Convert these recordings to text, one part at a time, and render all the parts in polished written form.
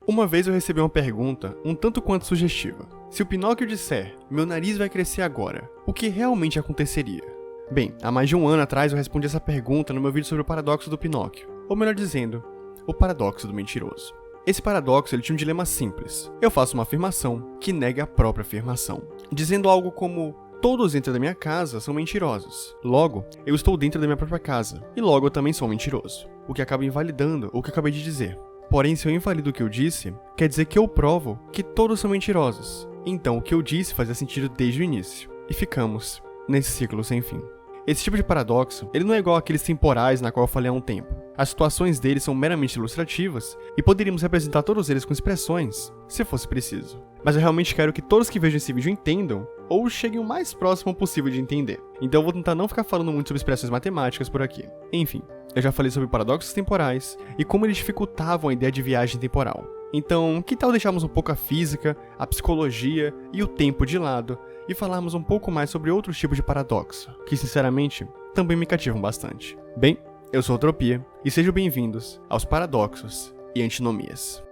Uma vez eu recebi uma pergunta um tanto quanto sugestiva. Se o Pinóquio disser, meu nariz vai crescer agora, o que realmente aconteceria? Bem, há mais de um ano atrás eu respondi essa pergunta no meu vídeo sobre o paradoxo do Pinóquio, ou melhor dizendo, o paradoxo do mentiroso. Esse paradoxo ele tinha um dilema simples. Eu faço uma afirmação que nega a própria afirmação, dizendo algo como, todos dentro da minha casa são mentirosos. Logo, eu estou dentro da minha própria casa, e logo eu também sou mentiroso, o que acaba invalidando o que eu acabei de dizer. Porém, se eu invalido o que eu disse, quer dizer que eu provo que todos são mentirosos. Então, o que eu disse fazia sentido desde o início. E ficamos nesse ciclo sem fim. Esse tipo de paradoxo, ele não é igual àqueles temporais na qual eu falei há um tempo. As situações deles são meramente ilustrativas e poderíamos representar todos eles com expressões, se fosse preciso. Mas eu realmente quero que todos que vejam esse vídeo entendam, ou cheguem o mais próximo possível de entender. Então eu vou tentar não ficar falando muito sobre expressões matemáticas por aqui. Enfim, eu já falei sobre paradoxos temporais e como eles dificultavam a ideia de viagem temporal. Então, que tal deixarmos um pouco a física, a psicologia e o tempo de lado e falarmos um pouco mais sobre outros tipos de paradoxo, que sinceramente também me cativam bastante. Bem, eu sou o Tropia e sejam bem-vindos aos paradoxos e antinomias.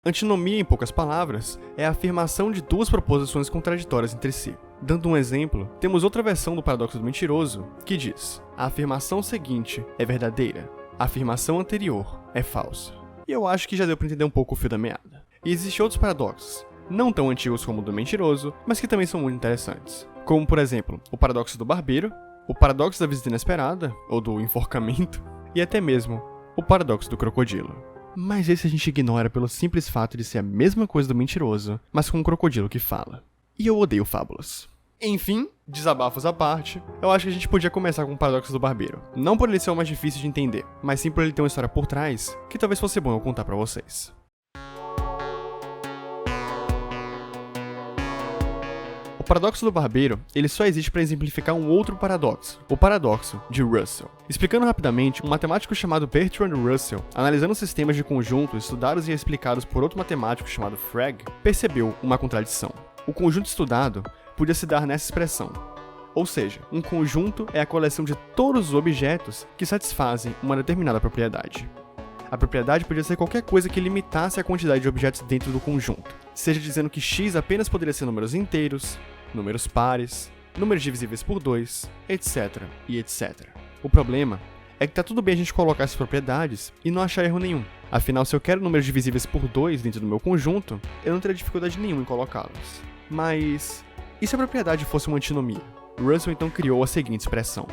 Antinomia, em poucas palavras, é a afirmação de duas proposições contraditórias entre si. Dando um exemplo, temos outra versão do paradoxo do mentiroso, que diz: a afirmação seguinte é verdadeira, a afirmação anterior é falsa. E eu acho que já deu para entender um pouco o fio da meada. E existem outros paradoxos, não tão antigos como o do mentiroso, mas que também são muito interessantes. Como, por exemplo, o paradoxo do barbeiro, o paradoxo da visita inesperada, ou do enforcamento, e até mesmo o paradoxo do crocodilo. Mas esse a gente ignora pelo simples fato de ser a mesma coisa do mentiroso, mas com um crocodilo que fala. E eu odeio fábulas. Enfim, desabafos à parte, eu acho que a gente podia começar com o paradoxo do barbeiro. Não por ele ser o mais difícil de entender, mas sim por ele ter uma história por trás que talvez fosse bom eu contar pra vocês. O paradoxo do barbeiro, ele só existe para exemplificar um outro paradoxo, o paradoxo de Russell. Explicando rapidamente, um matemático chamado Bertrand Russell, analisando sistemas de conjuntos estudados e explicados por outro matemático chamado Frege, percebeu uma contradição. O conjunto estudado podia se dar nessa expressão. Ou seja, um conjunto é a coleção de todos os objetos que satisfazem uma determinada propriedade. A propriedade podia ser qualquer coisa que limitasse a quantidade de objetos dentro do conjunto, seja dizendo que x apenas poderia ser números inteiros, números pares, números divisíveis por 2, etc. e etc. O problema é que tá tudo bem a gente colocar essas propriedades e não achar erro nenhum. Afinal, se eu quero números divisíveis por 2 dentro do meu conjunto, eu não teria dificuldade nenhuma em colocá-los. Mas e se a propriedade fosse uma antinomia? Russell então criou a seguinte expressão.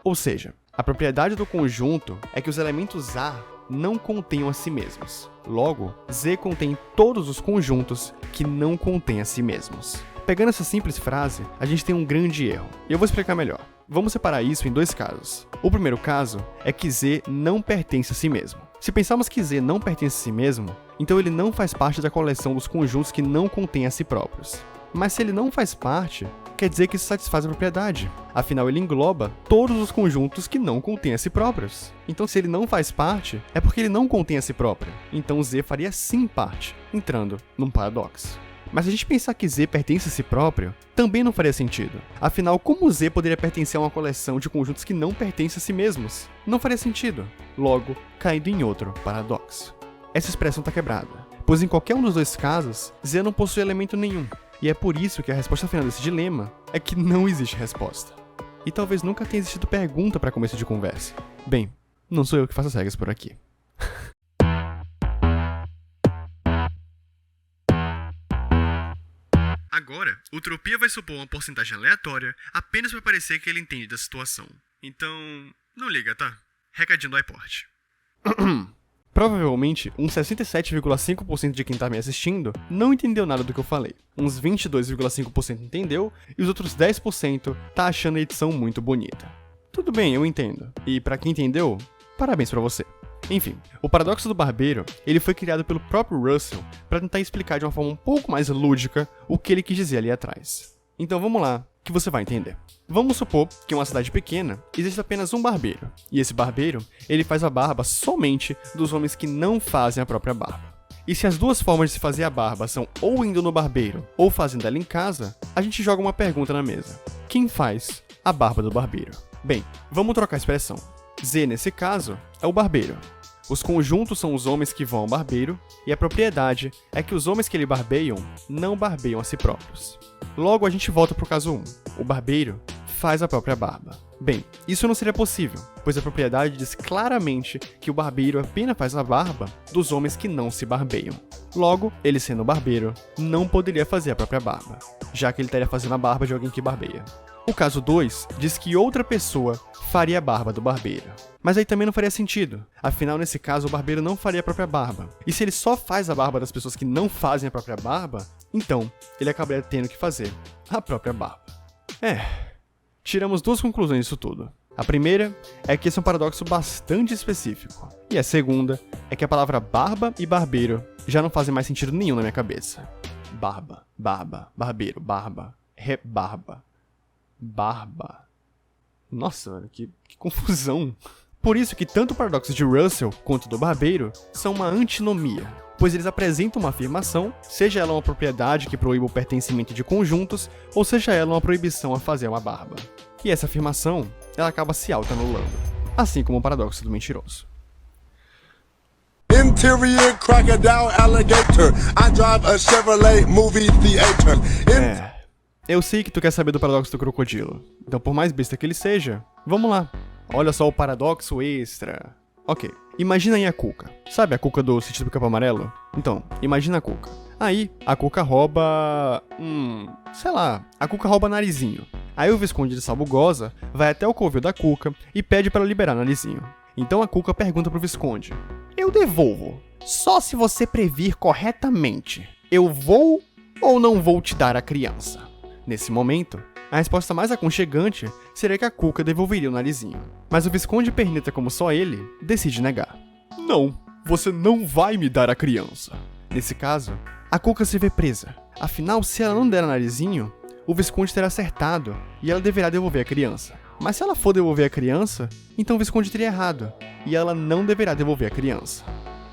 Ou seja, a propriedade do conjunto é que os elementos A não contenham a si mesmos. Logo, Z contém todos os conjuntos que não contêm a si mesmos. Pegando essa simples frase, a gente tem um grande erro. E eu vou explicar melhor. Vamos separar isso em dois casos. O primeiro caso é que Z não pertence a si mesmo. Se pensarmos que Z não pertence a si mesmo, então ele não faz parte da coleção dos conjuntos que não contêm a si próprios. Mas se ele não faz parte, quer dizer que isso satisfaz a propriedade. Afinal, ele engloba todos os conjuntos que não contêm a si próprios. Então, se ele não faz parte, é porque ele não contém a si próprio. Então, Z faria sim parte, entrando num paradoxo. Mas se a gente pensar que Z pertence a si próprio, também não faria sentido. Afinal, como Z poderia pertencer a uma coleção de conjuntos que não pertencem a si mesmos? Não faria sentido. Logo, caindo em outro paradoxo. Essa expressão está quebrada, pois em qualquer um dos dois casos, Z não possui elemento nenhum. E é por isso que a resposta final desse dilema é que não existe resposta. E talvez nunca tenha existido pergunta para começo de conversa. Bem, não sou eu que faço as regras por aqui. Agora, o Tropia vai supor uma porcentagem aleatória apenas para parecer que ele entende da situação. Então, não liga, tá? Recadinho do iPort. Provavelmente, uns 67,5% de quem tá me assistindo não entendeu nada do que eu falei. Uns 22,5% entendeu e os outros 10% tá achando a edição muito bonita. Tudo bem, eu entendo. E pra quem entendeu, parabéns pra você. Enfim, o paradoxo do barbeiro, ele foi criado pelo próprio Russell para tentar explicar de uma forma um pouco mais lúdica o que ele quis dizer ali atrás. Então vamos lá, que você vai entender. Vamos supor que em uma cidade pequena existe apenas um barbeiro, e esse barbeiro, ele faz a barba somente dos homens que não fazem a própria barba. E se as duas formas de se fazer a barba são ou indo no barbeiro ou fazendo ela em casa, a gente joga uma pergunta na mesa. Quem faz a barba do barbeiro? Bem, vamos trocar a expressão. Z, nesse caso, é o barbeiro. Os conjuntos são os homens que vão ao barbeiro, e a propriedade é que os homens que lhe barbeiam não barbeiam a si próprios. Logo, a gente volta pro caso 1. O barbeiro faz a própria barba. Bem, isso não seria possível, pois a propriedade diz claramente que o barbeiro apenas faz a barba dos homens que não se barbeiam. Logo, ele sendo barbeiro, não poderia fazer a própria barba, já que ele estaria fazendo a barba de alguém que barbeia. O caso 2 diz que outra pessoa faria a barba do barbeiro. Mas aí também não faria sentido, afinal nesse caso o barbeiro não faria a própria barba. E se ele só faz a barba das pessoas que não fazem a própria barba, então ele acabaria tendo que fazer a própria barba. Tiramos duas conclusões disso tudo. A primeira é que esse é um paradoxo bastante específico. E a segunda é que a palavra barba e barbeiro já não fazem mais sentido nenhum na minha cabeça. Barba, barbeiro, barba, rebarba, barba. Nossa, mano, que confusão. Por isso que tanto o paradoxo de Russell quanto do barbeiro são uma antinomia, pois eles apresentam uma afirmação, seja ela uma propriedade que proíba o pertencimento de conjuntos, ou seja ela uma proibição a fazer uma barba. E essa afirmação, ela acaba se auto-anulando, assim como o paradoxo do mentiroso. Interior crocodile alligator. I drive a Chevrolet movie theater. Eu sei que tu quer saber do paradoxo do crocodilo, então por mais besta que ele seja, vamos lá. Olha só o paradoxo extra. Ok, imagina aí a Cuca. Sabe a Cuca do Sítio do Capão Amarelo? Então, imagina a Cuca. Aí, a Cuca rouba... sei lá, a Cuca rouba Narizinho. Aí o Visconde de Sabugosa vai até o covil da Cuca e pede para liberar Narizinho. Então a Cuca pergunta pro Visconde: eu devolvo, só se você previr corretamente. Eu vou ou não vou te dar a criança? Nesse momento, a resposta mais aconchegante seria que a Cuca devolveria o Narizinho. Mas o Visconde Perneta, como só ele, decide negar. Não, você não vai me dar a criança. Nesse caso, a Cuca se vê presa. Afinal, se ela não der o Narizinho, o Visconde terá acertado e ela deverá devolver a criança. Mas se ela for devolver a criança, então o Visconde teria errado e ela não deverá devolver a criança.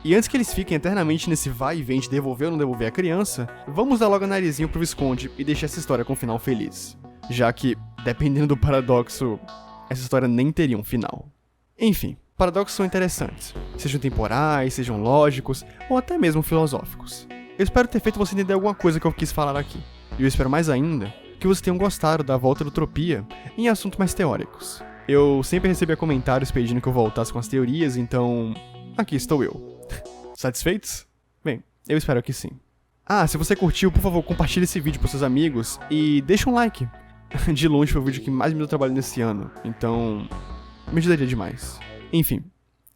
E antes que eles fiquem eternamente nesse vai e vem de devolver ou não devolver a criança, vamos dar logo a Narizinho pro Visconde e deixar essa história com um final feliz. Já que, dependendo do paradoxo, essa história nem teria um final. Enfim, paradoxos são interessantes, sejam temporais, sejam lógicos ou até mesmo filosóficos. Eu espero ter feito você entender alguma coisa que eu quis falar aqui. E eu espero mais ainda que vocês tenham gostado da volta do Utopia em assuntos mais teóricos. Eu sempre recebia comentários pedindo que eu voltasse com as teorias, então aqui estou eu. Satisfeitos? Bem, eu espero que sim. Se você curtiu, por favor, compartilhe esse vídeo para seus amigos e deixa um like. De longe foi o vídeo que mais me deu trabalho nesse ano, então me ajudaria demais. Enfim,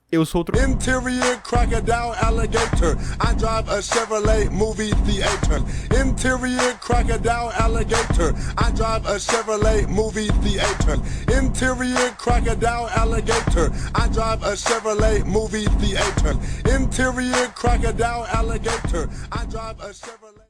eu sou o Interior crocodile alligator. I drive a Chevrolet movie theater. Interior crocodile alligator. I drive a Chevrolet movie theater. Interior crocodile alligator. I drive a Chevrolet movie theater. Interior crocodile alligator. I drive a Chevrolet